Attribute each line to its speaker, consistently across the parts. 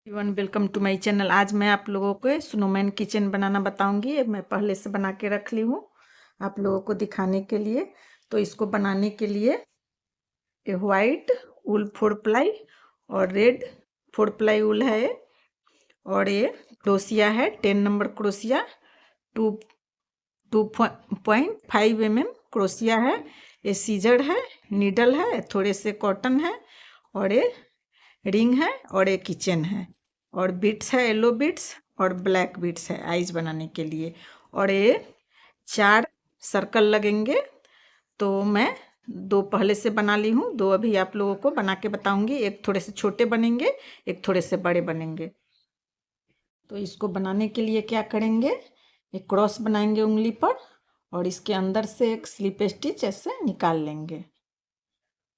Speaker 1: Everyone welcome to my channel. आज मैं आप लोगों को स्नोमैन किचन बनाना बताऊंगी। ये मैं पहले से बना के रख ली हूँ आप लोगों को दिखाने के लिए। तो इसको बनाने के लिए ये वाइट वूल 4 प्लाई और रेड 4 प्लाई वूल है ये, और ये क्रोशिया है 10 नंबर क्रोशिया, 2.5 mm क्रोशिया है। ये सीजर है, नीडल है, थोड़े से कॉटन है, और ये रिंग है, और एक किचन है, और बीट्स है, येलो बीट्स और ब्लैक बीट्स है आइज बनाने के लिए। और ये 4 सर्कल लगेंगे। तो मैं 2 पहले से बना ली हूँ, 2 अभी आप लोगों को बना के बताऊंगी। एक थोड़े से छोटे बनेंगे, एक थोड़े से बड़े बनेंगे। तो इसको बनाने के लिए क्या करेंगे, एक क्रॉस बनाएंगे उंगली पर, और इसके अंदर से एक स्लिप स्टिच ऐसे निकाल लेंगे,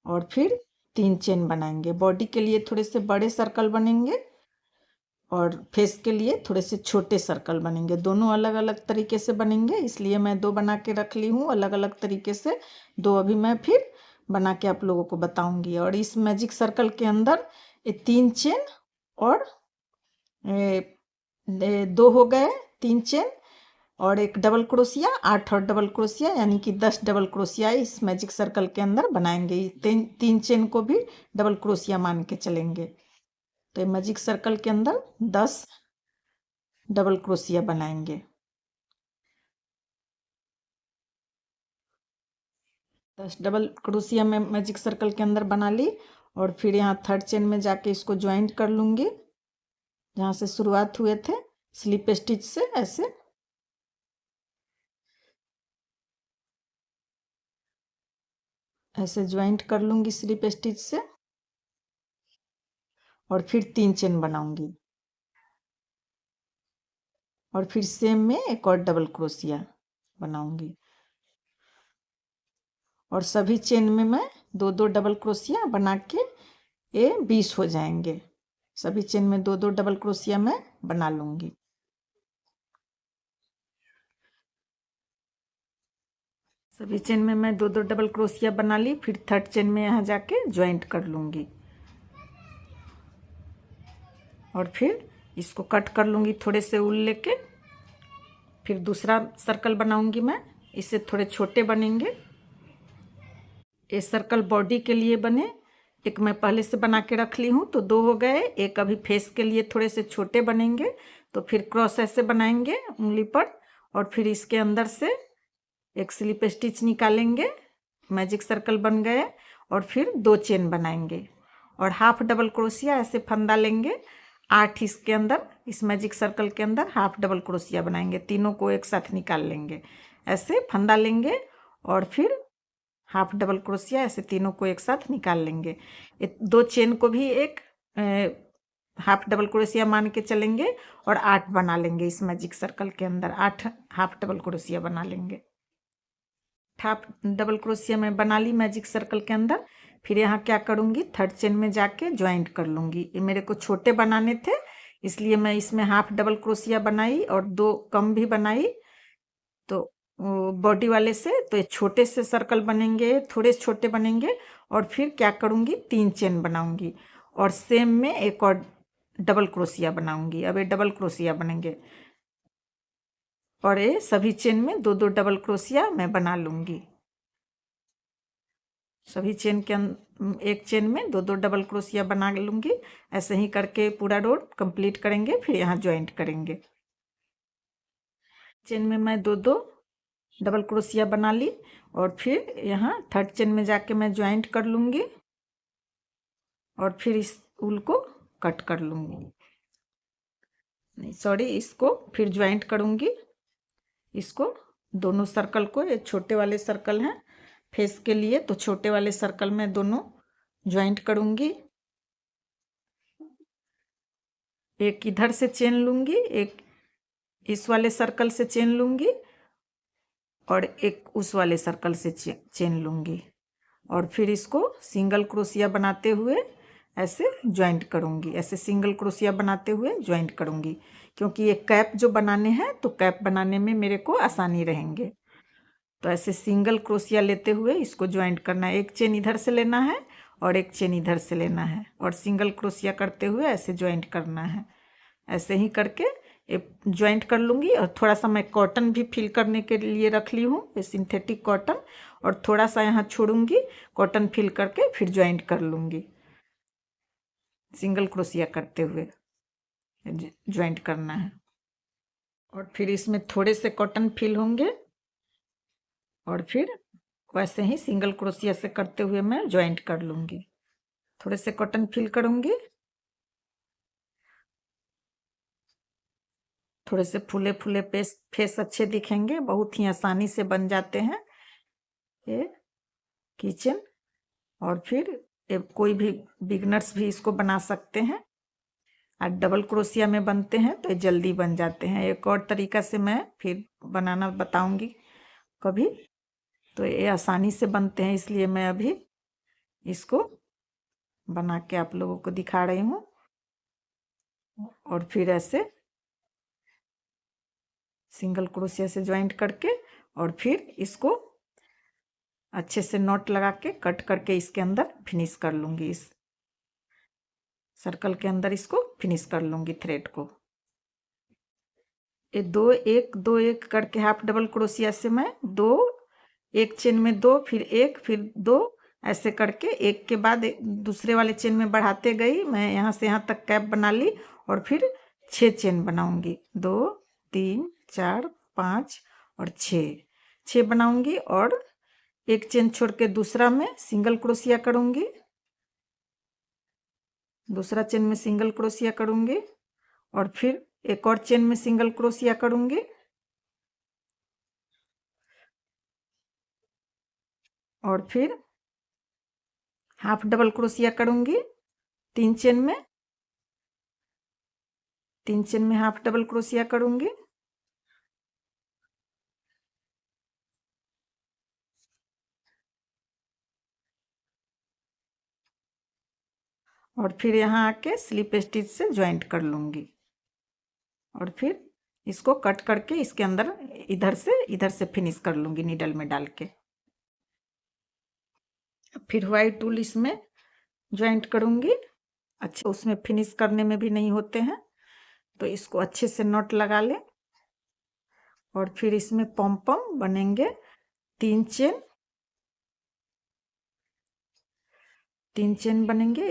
Speaker 1: और फिर 3 चेन बनाएंगे। बॉडी के लिए थोड़े से बड़े सर्कल बनेंगे, और फेस के लिए थोड़े से छोटे सर्कल बनेंगे। दोनों अलग अलग तरीके से बनेंगे, इसलिए मैं 2 बना के रख ली हूँ अलग अलग तरीके से। 2 अभी मैं फिर बना के आप लोगों को बताऊंगी। और इस मैजिक सर्कल के अंदर ये 3 चेन और 2 हो गए 3 चेन और एक डबल क्रोशिया, 8 और डबल क्रोशिया, यानी कि 10 डबल क्रोशिया इस मैजिक सर्कल के अंदर बनाएंगे। 3 चेन को भी डबल क्रोशिया मान के चलेंगे। तो मैजिक सर्कल के अंदर 10 डबल क्रोशिया बनाएंगे। 10 डबल क्रोशिया मैं मैजिक सर्कल के अंदर बना ली, और फिर यहाँ 3rd चेन में जाके इसको ज्वाइंट कर लूँगी, जहाँ से शुरुआत हुए थे स्लिप स्टिच से। ऐसे ज्वाइंट कर लूँगी स्लिप स्टिच से, और फिर 3 चेन बनाऊंगी, और फिर सेम में एक और डबल क्रोशिया बनाऊंगी। और सभी चेन में मैं 2-2 डबल क्रोशिया बना के ये 20 हो जाएंगे। सभी चेन में 2-2 डबल क्रोशिया मैं बना लूँगी। सभी चेन में मैं 2-2 डबल क्रोशिया बना ली। फिर 3rd चेन में यहाँ जाके ज्वाइंट कर लूँगी, और फिर इसको कट कर लूँगी थोड़े से ऊल लेके। फिर दूसरा सर्कल बनाऊँगी मैं, इससे थोड़े छोटे बनेंगे। ये सर्कल बॉडी के लिए बने, एक मैं पहले से बना के रख ली हूँ, तो 2 हो गए। एक अभी फेस के लिए थोड़े से छोटे बनेंगे, तो फिर क्रॉस ऐसे बनाएंगे उंगली पर, और फिर इसके अंदर से एक स्लिप स्टिच निकालेंगे, मैजिक सर्कल बन गए। और फिर 2 चेन बनाएंगे, और हाफ डबल क्रोशिया ऐसे फंदा लेंगे। 8 इसके अंदर, इस मैजिक सर्कल के अंदर हाफ डबल क्रोशिया बनाएंगे। तीनों को एक साथ निकाल लेंगे, ऐसे फंदा लेंगे, और फिर हाफ डबल क्रोशिया ऐसे तीनों को एक साथ निकाल लेंगे। 2 चेन को भी एक हाफ डबल क्रोशिया मान के चलेंगे, और 8 बना लेंगे इस मैजिक सर्कल के अंदर। 8 हाफ डबल क्रोशिया बना लेंगे। हाफ डबल क्रोशिया मैं बना ली मैजिक सर्कल के अंदर। फिर यहाँ क्या करूँगी, 3rd चेन में जाके ज्वाइंट कर लूँगी। ये मेरे को छोटे बनाने थे, इसलिए मैं इसमें हाफ डबल क्रोशिया बनाई और 2 कम भी बनाई। तो बॉडी वाले से तो ये छोटे से सर्कल बनेंगे, थोड़े छोटे बनेंगे। और फिर क्या करूँगी, 3 चेन बनाऊँगी, और सेम में एक और डबल क्रोशिया बनाऊँगी। अब ये डबल क्रोशिया बनेंगे, और ये सभी चेन में 2-2 डबल क्रोशिया मैं बना लूँगी। सभी चेन के एक चेन में 2-2 डबल क्रोशिया बना लूँगी। ऐसे ही करके पूरा रो कंप्लीट करेंगे, फिर यहाँ ज्वाइंट करेंगे। चेन में मैं 2-2 डबल क्रोशिया बना ली, और फिर यहाँ 3rd चेन में जाके मैं ज्वाइंट कर लूँगी, और फिर इस ऊल को कट कर लूँगी। नहीं सॉरी, इसको फिर ज्वाइंट करूँगी। इसको दोनों सर्कल को, ये छोटे वाले सर्कल हैं फेस के लिए, तो छोटे वाले सर्कल में दोनों ज्वाइंट करूँगी। एक इधर से चेन लूँगी, एक इस वाले सर्कल से चेन लूँगी, और एक उस वाले सर्कल से चेन लूँगी, और फिर इसको सिंगल क्रोशिया बनाते हुए ऐसे ज्वाइंट करूँगी। ऐसे सिंगल क्रोशिया बनाते हुए ज्वाइंट करूँगी, क्योंकि ये कैप जो बनाने हैं, तो कैप बनाने में मेरे को आसानी रहेंगे। तो ऐसे सिंगल क्रोशिया लेते हुए इसको ज्वाइंट करना है। एक चेन इधर से लेना है, और एक चेन इधर से लेना है और सिंगल क्रोशिया करते हुए ऐसे ज्वाइंट करना है। ऐसे ही करके ज्वाइंट कर लूँगी। और थोड़ा सा मैं कॉटन भी फिल करने के लिए रख ली हूँ, ये सिंथेटिक कॉटन, और थोड़ा सा यहाँ छोड़ूंगी, कॉटन फिल करके फिर ज्वाइंट कर लूँगी। सिंगल क्रोशिया करते हुए ज्वाइंट करना है। और फिर इसमें थोड़े से कॉटन फिल होंगे और फिर वैसे ही सिंगल क्रोशिया से करते हुए मैं ज्वाइंट कर लूँगी। थोड़े से कॉटन फिल करूँगी, थोड़े से फूले फूले फेस अच्छे दिखेंगे, बहुत ही आसानी से बन जाते हैं ये किचन। और फिर कोई भी बिगनर्स भी इसको बना सकते हैं। और डबल क्रोशिया में बनते हैं तो ये जल्दी बन जाते हैं। एक और तरीका से मैं फिर बनाना बताऊंगी कभी। तो ये आसानी से बनते हैं, इसलिए मैं अभी इसको बना के आप लोगों को दिखा रही हूँ। और फिर ऐसे सिंगल क्रोशिया से ज्वाइंट करके और फिर इसको अच्छे से नॉट लगा के कट करके इसके अंदर फिनिश कर लूँगी। इस सर्कल के अंदर इसको फिनिश कर लूँगी थ्रेड को। ये 2 1 2 1 करके हाफ डबल क्रोशिया से मैं 2, एक चेन में 2, फिर 1, फिर 2, ऐसे करके एक के बाद दूसरे वाले चेन में बढ़ाते गई। मैं यहाँ से यहाँ तक कैप बना ली और फिर 6 चेन बनाऊंगी। 2 3 4 5 और 6 बनाऊंगी और एक चेन छोड़ के दूसरा में सिंगल क्रोशिया करूंगी, दूसरा चेन में सिंगल क्रोशिया करूंगी और फिर एक और चेन में सिंगल क्रोशिया करूंगी और फिर हाफ डबल क्रोशिया करूंगी 3 चेन में, 3 चेन में हाफ डबल क्रोशिया करूंगी और फिर यहाँ आके स्लिप स्टिच से ज्वाइंट कर लूंगी और फिर इसको कट करके इसके अंदर इधर से फिनिश कर लूंगी नीडल में डाल के। फिर व्हाइट टूल इसमें ज्वाइंट करूंगी। अच्छा, उसमें फिनिश करने में भी नहीं होते हैं तो इसको अच्छे से नॉट लगा ले और फिर इसमें पम पम बनेंगे 3 चेन, 3 चेन बनेंगे।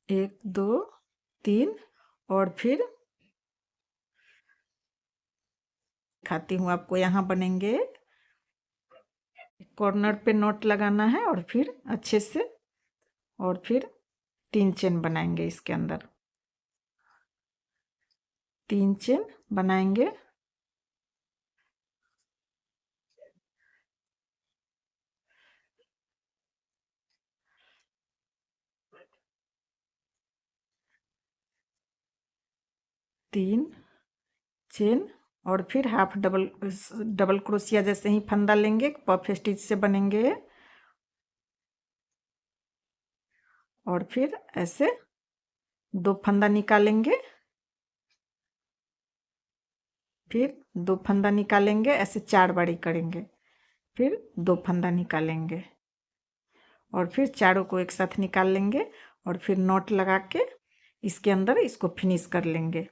Speaker 1: 1 2 3 और फिर दिखाती हूँ आपको। यहाँ बनेंगे, कॉर्नर पे नॉट लगाना है और फिर अच्छे से और फिर 3 चेन बनाएंगे इसके अंदर, 3 चेन बनाएंगे। तीन चेन और फिर हाफ डबल क्रोशिया जैसे ही फंदा लेंगे, पफ स्टिच से बनेंगे और फिर ऐसे 2 फंदा निकालेंगे, फिर 2 फंदा निकालेंगे, ऐसे 4 बारी करेंगे, फिर 2 फंदा निकालेंगे और फिर चारों को एक साथ निकाल लेंगे और फिर नॉट लगा के इसके अंदर इसको फिनिश कर लेंगे,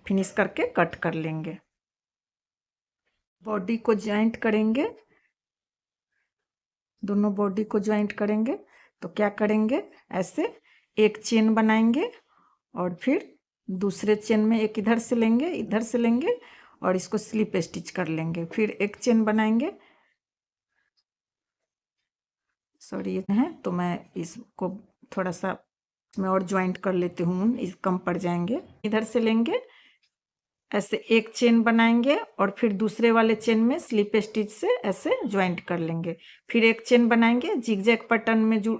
Speaker 1: फिनिश करके कट कर लेंगे। बॉडी को ज्वाइंट करेंगे, दोनों बॉडी को ज्वाइंट करेंगे तो क्या करेंगे, ऐसे एक चेन बनाएंगे और फिर दूसरे चेन में एक इधर से लेंगे और इसको स्लिप स्टिच कर लेंगे। फिर एक चेन बनाएंगे, सॉरी है तो मैं इसको थोड़ा सा मैं और ज्वाइंट कर लेती हूँ, इस कम पड़ जाएंगे। इधर से लेंगे, ऐसे एक चेन बनाएंगे और फिर दूसरे वाले चेन में स्लिप स्टिच से ऐसे ज्वाइंट कर लेंगे। फिर एक चेन बनाएंगे, जिगजैग पैटर्न में जो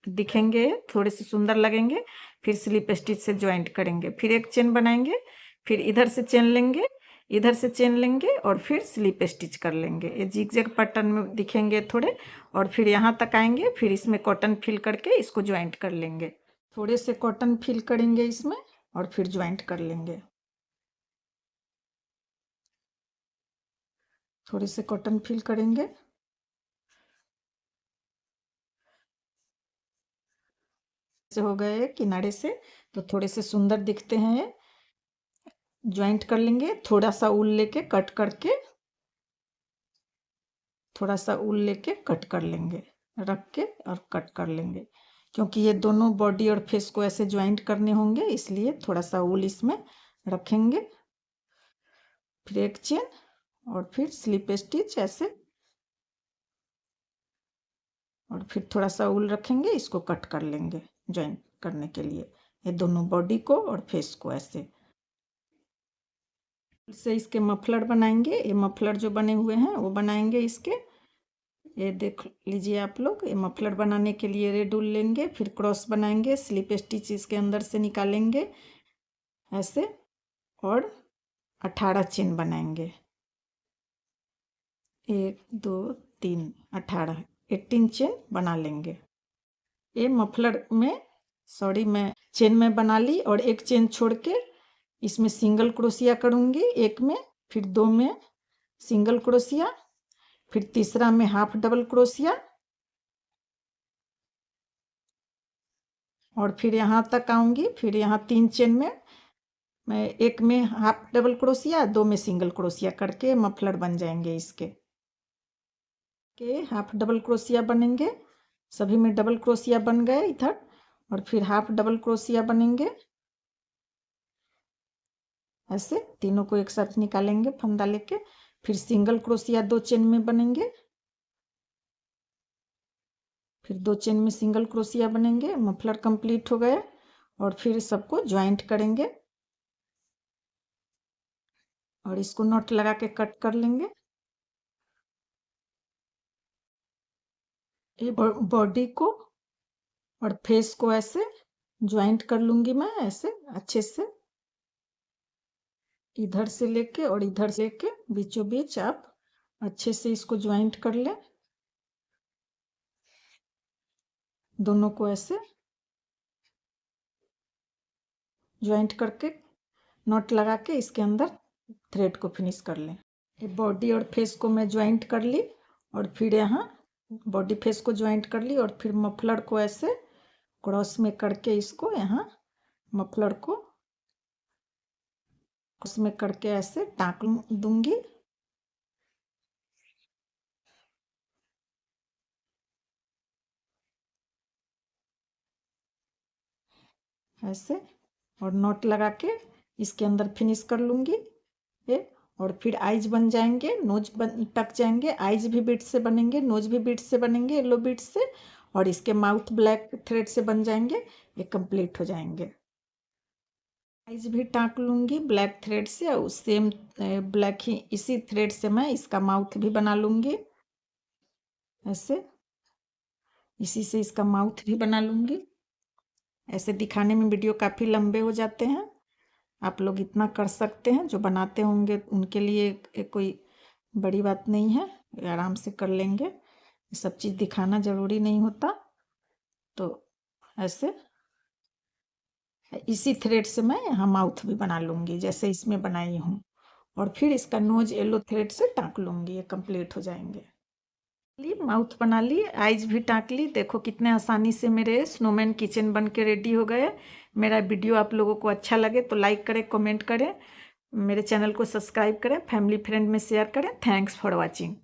Speaker 1: दिखेंगे थोड़े से सुंदर लगेंगे, फिर स्लिप स्टिच से ज्वाइंट करेंगे। फिर एक चेन बनाएंगे, फिर इधर से चेन लेंगे, इधर से चेन लेंगे और फिर स्लिप स्टिच कर लेंगे। ये जिगजैग पैटर्न में दिखेंगे थोड़े और फिर यहाँ तक आएंगे, फिर इसमें कॉटन फिल करके इसको ज्वाइंट कर लेंगे। थोड़े से कॉटन फिल करेंगे इसमें और फिर ज्वाइंट कर लेंगे। थोड़े से कॉटन फिल करेंगे। से हो गए किनारे से, तो थोड़े से सुंदर दिखते हैं ये। ज्वाइंट कर लेंगे, थोड़ा सा ऊल लेके कट करके, थोड़ा सा ऊल लेके कट कर लेंगे, रख के और कट कर लेंगे, क्योंकि ये दोनों बॉडी और फेस को ऐसे ज्वाइंट करने होंगे, इसलिए थोड़ा सा ऊल इसमें रखेंगे। फिर एक चेन और फिर स्लिप स्टिच ऐसे, और फिर थोड़ा सा ऊल रखेंगे, इसको कट कर लेंगे ज्वाइंट करने के लिए, ये दोनों बॉडी को और फेस को ऐसे। से इसके मफलर बनाएंगे, ये मफलर जो बने हुए हैं वो बनाएंगे इसके। ये देख लीजिए आप लोग, ये मफलर बनाने के लिए रेड ऊल लेंगे, फिर क्रॉस बनाएंगे, स्लिप स्टिच इसके अंदर से निकालेंगे ऐसे, और 18 चेन बनाएंगे। 1 2 3 18 18 चेन बना लेंगे। ये मफलर में मैं चेन में बना ली, और एक चेन छोड़ के इसमें सिंगल क्रोशिया करूंगी, एक में, फिर 2 में सिंगल क्रोशिया, फिर तीसरा में हाफ डबल क्रोशिया, और फिर यहाँ तक आऊंगी। फिर यहाँ 3 चेन में मैं एक में हाफ डबल क्रोशिया, 2 में सिंगल क्रोशिया करके मफलर बन जाएंगे इसके। हाफ डबल क्रोशिया बनेंगे, सभी में डबल क्रोशिया बन गए इधर, और फिर हाफ डबल क्रोशिया बनेंगे ऐसे, तीनों को एक साथ निकालेंगे फंदा लेके, फिर सिंगल क्रोशिया 2 चेन में बनेंगे, फिर 2 चेन में सिंगल क्रोशिया बनेंगे। मफलर कंप्लीट हो गया, और फिर सबको ज्वाइंट करेंगे, और इसको नॉट लगा के कट कर लेंगे। ये बॉडी को और फेस को ऐसे ज्वाइंट कर लूंगी मैं ऐसे अच्छे से, इधर से लेके और इधर से लेके बीचों बीच आप अच्छे से इसको ज्वाइंट कर लें, दोनों को ऐसे ज्वाइंट करके नॉट लगा के इसके अंदर थ्रेड को फिनिश कर लें। ये बॉडी और फेस को मैं ज्वाइंट कर ली, और फिर यहाँ बॉडी फेस को ज्वाइंट कर ली, और फिर मफलर को ऐसे क्रॉस में करके इसको यहाँ मफलर को उसमें करके ऐसे टाँक दूंगी ऐसे, और नॉट लगा के इसके अंदर फिनिश कर लूंगी ये। और फिर आइज बन जाएंगे, नोज टक जाएंगे, आइज भी बीट से बनेंगे, नोज भी बीट से बनेंगे येलो बीट से, और इसके माउथ ब्लैक थ्रेड से बन जाएंगे, ये कंप्लीट हो जाएंगे। आइज भी टाँक लूंगी ब्लैक थ्रेड से, और सेम ब्लैक ही इसी थ्रेड से मैं इसका माउथ भी बना लूंगी ऐसे, इसी से इसका माउथ भी बना लूंगी। ऐसे दिखाने में वीडियो काफ़ी लंबे हो जाते हैं, आप लोग इतना कर सकते हैं, जो बनाते होंगे उनके लिए कोई बड़ी बात नहीं है, आराम से कर लेंगे, सब चीज़ दिखाना ज़रूरी नहीं होता। तो ऐसे इसी थ्रेड से मैं यहाँ माउथ भी बना लूँगी जैसे इसमें बनाई हूँ, और फिर इसका नोज येलो थ्रेड से टाँक लूँगी, ये कंप्लीट हो जाएंगे। माउथ बना ली, आइज भी टाँक ली, देखो कितने आसानी से मेरे स्नोमैन किचन बन के रेडी हो गए। मेरा वीडियो आप लोगों को अच्छा लगे तो लाइक करें, कमेंट करें, मेरे चैनल को सब्सक्राइब करें, फैमिली फ्रेंड में शेयर करें। Thanks for watching.